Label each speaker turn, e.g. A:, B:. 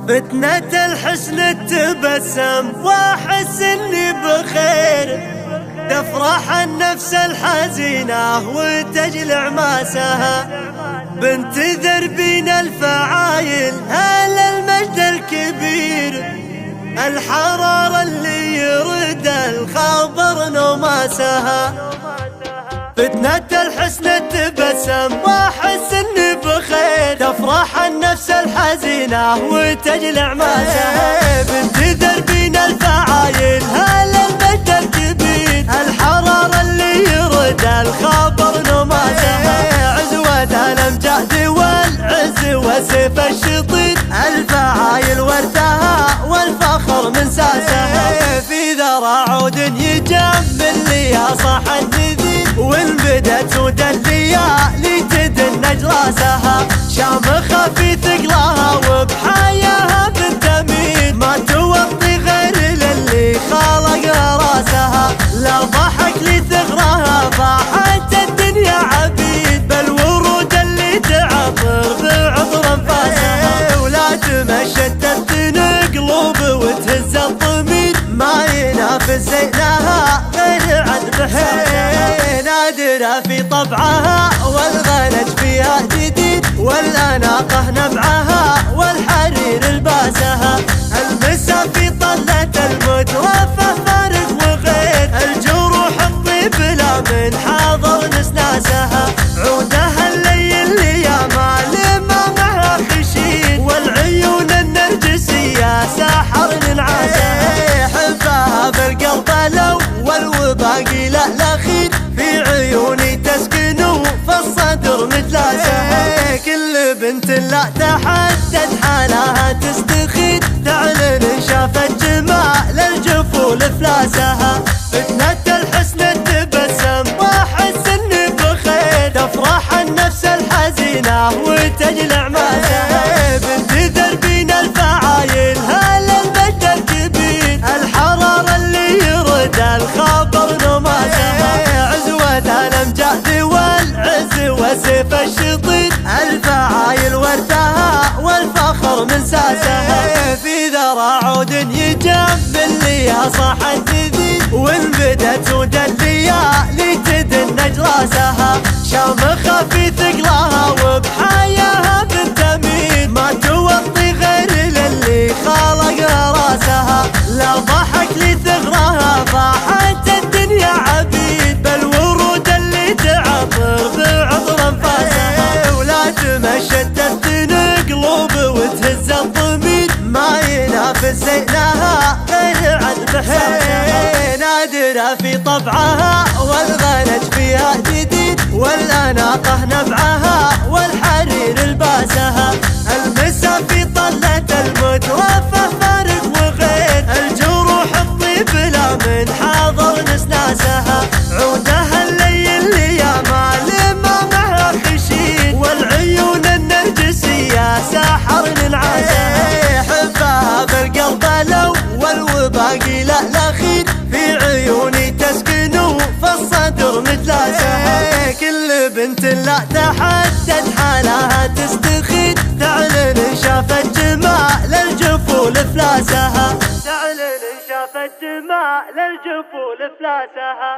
A: فتنة الحسن تبسم واحس اني بخير، تفرح النفس الحزينة وتجلع ماسها، بنت ذربين الفعايل هل المجد الكبير، الحرارة اللي يرد الخبر نوماسها. فتنة الحسن تبسم واحس اني بخير، تفرح النفس الحزينة وتجلع ماسها، بنت دربين الفعايل هل المجد الكبير، الحرارة اللي يرد الخبر نوماسها، عزوة الامجاد والعز وسيف الشطير، الفعايل ورثها والفخر من ساسها، في ذرى عود يجمل لي يا صاح النذير، وان بدت سود الليالي تدن اجراسها، شامخة في ثقلها وبحياها بنت امين، ما توطي غير للي خلق راسها، لا ضحك لثغرها فاحت الدنيا عبيد، بل ورود اللي تعطر بعطر انفاسها، ولا تمشت قلوب وتهز الضمير، ما ينافس زينها غير عذب احساسها، نادرة في طبعها والغنج فيها جديد، والاناقه نبعها والحرير الباسها، المسا في طلة المتوفى فارق وغير، الجروح الطيب لا من حاضر نسناسها، عودها الليل يا مال ما معها خشين، والعيون النرجسية ساحر ننعاسها، حبها بالقلب الاول وباقي له الاخير، في عيوني تسكن وفي الصدر متلاسها، كل بنت لا تحدد حالها تستخير، تعلن شافت جمال الجفول افلاسها، فتنة الحسن تبسم واحس اني بخير، تفرح النفس الحزينة وتجلع ماسها، بنت ذربين الفعايل هل المجد الكبير، الحرارة اللي يرد الخبر نوماسها، عزوة الامجاد والعز وسيف الشطير، الفعايل ورثها والفخر من ساسها، في ذرى عود يجمل لي يا صاح النذير، وان بدت سود الليالي تدن اجراسها، شامخة في ثقلها وبحياها بنت امين، ما توطي غير للي خلق راسها، لا ضحك لثغرها فاحت الدنيا عبيد، بل ورود اللي تعطر بعطر انفاسها، ولا تمشت قلوب وتهز الضمير، ما ينافس زينها غير عذب احساسها، نادرة في طبعها والغنج فيها جديد، والاناقه نبعها والحرير الباسها، المسا في طلة المتوفى فارق وغير، الجروح الطيب لا من حاضر نسناسها، عودها الليل يا مال ما معها خشين، والعيون النرجسية ساحر ننعاسها، حبها بالقلب الاول وباقي له الاخير، في عيوني تسكن وفي الصدر متلاسها، كل بنت لا تحدد حالها تستخير، تعلن شافت جمال الجفول افلاسها، تعلن شافت جمال الجفول افلاسها.